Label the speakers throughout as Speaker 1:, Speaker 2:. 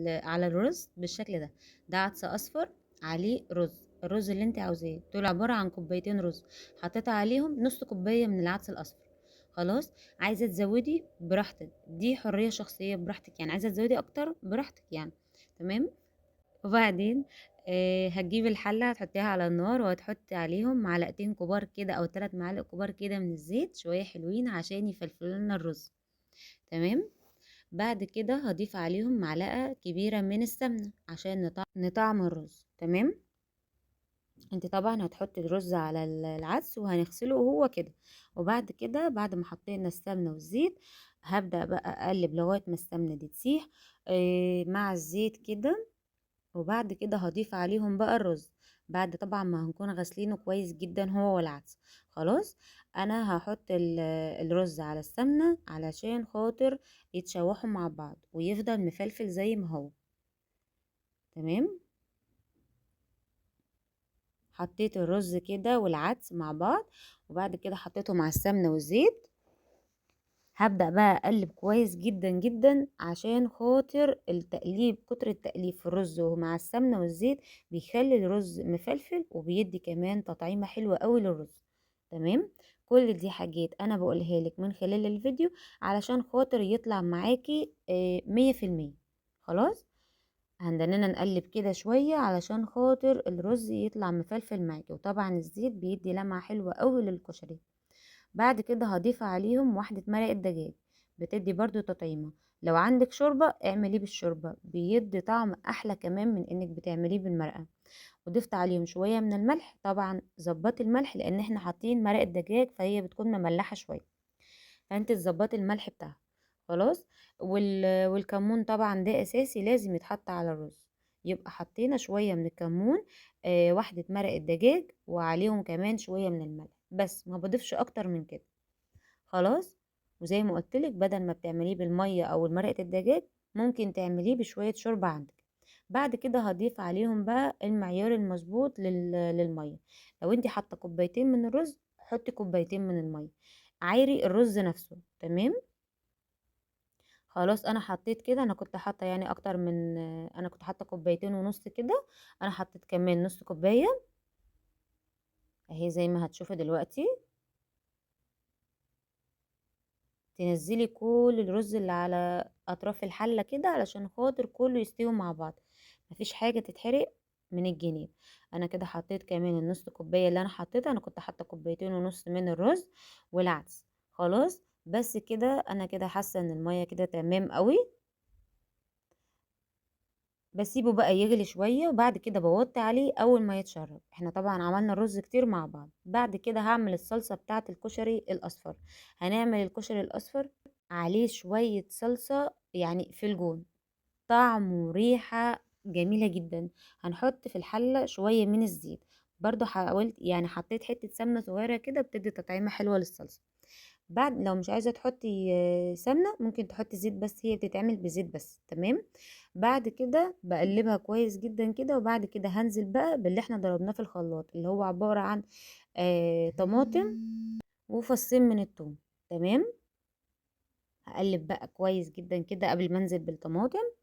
Speaker 1: على الرز بالشكل ده. ده عدس اصفر عليه رز، الرز اللي انت عاوزاه، دول عباره عن كوبايتين رز، حطيت عليهم نص كوبايه من العدس الاصفر. خلاص. عايزه تزودي براحتك، دي حريه شخصيه براحتك، يعني عايزه تزودي اكتر براحتك يعني. تمام. وبعدين هتجيبي الحله، هتحطيها على النار، وهتحطي عليهم معلقتين كبار كده او 3 معالق كبار كده من الزيت، شويه حلوين عشان يفلفلوا لنا الرز. تمام. بعد كده هضيف عليهم معلقة كبيرة من السمنة عشان نطعم الرز. تمام. انت طبعا هتحطي الرز على العدس وهنغسله وهو كده. وبعد كده بعد ما حطينا السمنة والزيت، هبدأ بقى اقلب لغاية ما السمنة دي تسيح مع الزيت كده. وبعد كده هضيف عليهم بقى الرز، بعد طبعا ما هنكون غسلينه كويس جدا هو والعدس. خلاص. انا هحط الرز على السمنة علشان خاطر يتشوحوا مع بعض ويفضل مفلفل زي ما هو. تمام. حطيت الرز كده والعدس مع بعض، وبعد كده حطيتهم على السمنة والزيت. هبدأ بقى اقلب كويس جدا جدا عشان خاطر التقليب، كتر التقليب في الرز ومع السمنة والزيت بيخلي الرز مفلفل وبيدي كمان تطعيمة حلوة قوي للرز. تمام. كل دي حاجات انا بقولها لك من خلال الفيديو علشان خاطر يطلع معاكي 100%. خلاص. هندننا نقلب كده شوية علشان خاطر الرز يطلع مفلفل معاكي، وطبعا الزيت بيدي لمعة حلوة قوي للكشري. بعد كده هضيف عليهم واحدة مرقة دجاج، بتدي برضو تطعيمة. لو عندك شوربة اعمليه بالشوربة، بيدي طعم احلى كمان من انك بتعمليه بالمرقة. وضفت عليهم شوية من الملح، طبعا ظبطي الملح لان احنا حاطين مرقة دجاج فهي بتكون مملحة شوية، فانت تظبطي الملح بتاعها. خلاص. والكمون طبعا ده اساسي لازم يتحط على الرز، يبقى حطينا شوية من الكمون، واحدة مرقة دجاج وعليهم كمان شوية من الملح، بس ما بضيفش اكتر من كده. خلاص. وزي ما قلتلك بدل ما بتعمليه بالمية او مرقة الدجاج، ممكن تعمليه بشوية شوربة عندك. بعد كده هضيف عليهم بقى المعيار المظبوط للمية. لو انت حاطة كوبايتين من الرز، حطي كوبايتين من المية، عايري الرز نفسه. تمام. خلاص. انا حطيت كده، انا كنت حاطه يعني اكتر من، انا كنت حاطه كوبايتين ونص كده، انا حطيت كمان نص كوبايه اهي زي ما هتشوفي دلوقتي. تنزلي كل الرز اللي على اطراف الحله كده علشان خاطر كله يستوي مع بعض، مفيش حاجه تتحرق من الجنين. انا كده حطيت كمان النص كوبايه اللي انا حطيتها، انا كنت حاطه كوبايتين ونص من الرز والعدس. خلاص. بس كده انا كده حاسه ان الميه كده تمام قوي. بسيبه بقى يغلي شوية، وبعد كده بوطي عليه اول ما يتشرب. احنا طبعا عملنا الرز كتير مع بعض. بعد كده هعمل الصلصة بتاعة الكشري الاصفر. هنعمل الكشري الاصفر عليه شوية صلصة يعني في الجون، طعم وريحة جميلة جدا. هنحط في الحلة شوية من الزيت، برضو حاولت يعني حطيت حتة سمنة صغيرة كده بتدي تطعيمة حلوة للصلصة. بعد لو مش عايزة تحطي سمنة ممكن تحطي زيت، بس هي بتتعمل بزيت بس. تمام. بعد كده بقلبها كويس جدا كده، وبعد كده هنزل بقى باللي احنا ضربناه في الخلاط اللي هو عبارة عن طماطم وفصين من الثوم. تمام. هقلب بقى كويس جدا كده قبل ما انزل بالطماطم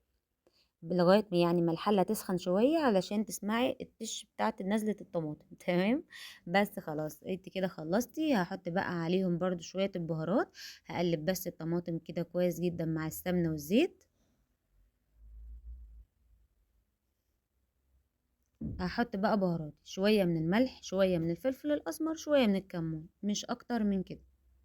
Speaker 1: لغايه ما يعني ما الحله تسخن شويه علشان تسمعي التش بتاعت نزله الطماطم. تمام. بس خلاص انت كده خلصتي. هحط بقى عليهم برضو شويه البهارات. هقلب بس الطماطم كده كويس جدا مع السمنه والزيت. هحط بقى بهارات، شويه من الملح، شويه من الفلفل الاسمر، شويه من الكمون، مش اكتر من كده.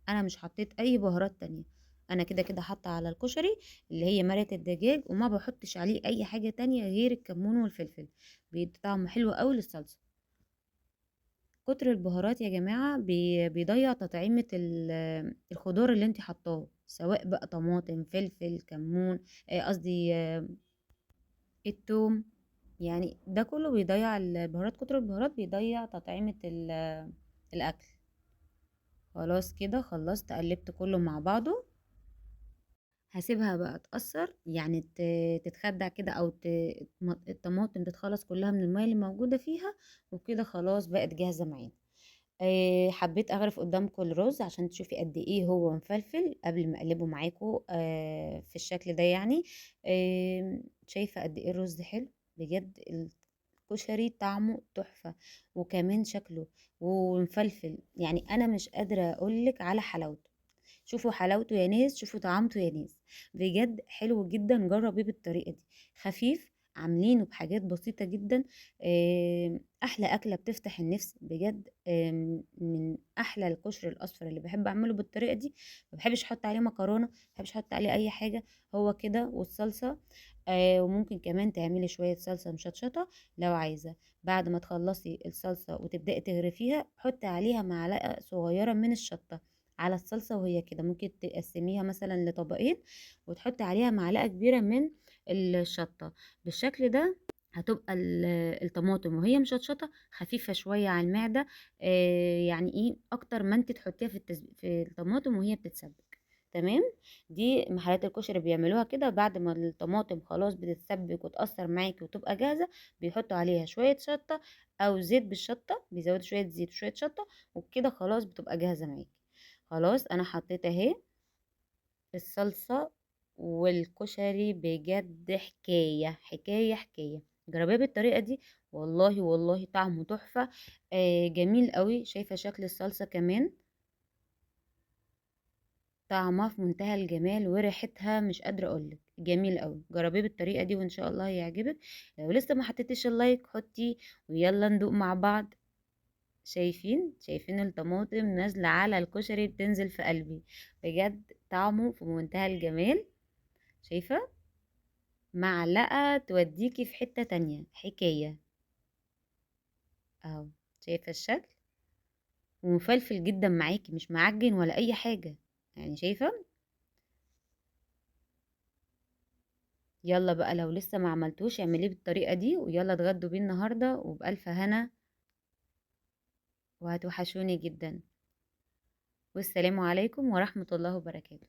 Speaker 1: انا مش حطيت اي بهارات تانية. انا كده كده حاطه على الكشري اللي هي مرقه الدجاج، وما بحطش عليه اي حاجه تانية غير الكمون والفلفل، بيدي طعم حلو قوي للصلصه. كتر البهارات يا جماعه بيضيع تطعيمه الخضار اللي انت حطاه، سواء بقى طماطم فلفل كمون، قصدي التوم. يعني ده كله بيضيع البهارات، كتر البهارات بيضيع تطعيمه الاكل. خلاص كده خلصت قلبت كله مع بعضه. هسيبها بقى تأثر يعني تتخدع كده او الطماطم تتخلص كلها من المية اللي موجودة فيها، وكده خلاص بقت جاهزة معانا. حبيت اغرف قدامكم الرز عشان تشوفي قد ايه هو مفلفل قبل ما اقلبه معاكم في الشكل ده يعني. شايفة قد ايه الرز حلو بجد. الكشري طعمه تحفة، وكمان شكله ومفلفل، يعني انا مش قادرة اقولك على حلاوته. شوفوا حلاوته يا ناس، شوفوا طعامته يا ناس، بجد حلو جدا. جربيه بالطريقة دي، خفيف، عاملينه بحاجات بسيطة جدا. احلى اكلة بتفتح النفس بجد. من احلى الكشري الاصفر اللي بحب اعمله بالطريقة دي. ما بحبش احط عليه مكرونة، ما بحبش احط عليه اي حاجة، هو كده والصلصة. وممكن كمان تعملي شوية صلصة مشطشطة لو عايزة. بعد ما تخلصي الصلصة وتبدأي تغرفيها، حطي عليها معلقة صغيرة من الشطة على الصلصة، وهي كده ممكن تقسميها مثلا لطبقين، وتحطي عليها معلقة كبيرة من الشطة. بالشكل ده هتبقى الطماطم وهي مشطشطة خفيفة شوية على المعدة. يعني ايه اكتر ما انت تحطيها في الطماطم وهي بتتسبك. تمام. دي محلات الكشري بيعملوها كده، بعد ما الطماطم خلاص بتتسبك وتأثر معاكي وتبقى جاهزة، بيحطوا عليها شوية شطة او زيت بالشطة، بيزودوا شوية زيت وشوية شطة، وكده خلاص بتبقى جاهزة معاكي. خلاص انا حطيت اهي الصلصة والكشري، بجد حكاية حكاية حكاية. جربيه بالطريقة دي، والله والله طعمه تحفة. جميل قوي. شايفة شكل الصلصة كمان، طعمها في منتهى الجمال، وريحتها مش قادرة اقولك جميل قوي. جربيه بالطريقة دي وان شاء الله هيعجبك. لو لسه ما حطيتش اللايك حطيه، ويلا ندوق مع بعض. شايفين الطماطم نازلة على الكشري بتنزل في قلبي، بجد طعمه في منتهى الجمال. شايفة، معلقة توديكي في حتة تانية حكاية. اهو، شايفة الشكل، ومفلفل جدا معاكي، مش معجن ولا اي حاجة، يعني شايفة. يلا بقى لو لسه ما عملتوش اعمليه بالطريقة دي، ويلا اتغدوا بيه النهاردة وبألف هنا، وهتوحشوني جدا. والسلام عليكم ورحمة الله وبركاته.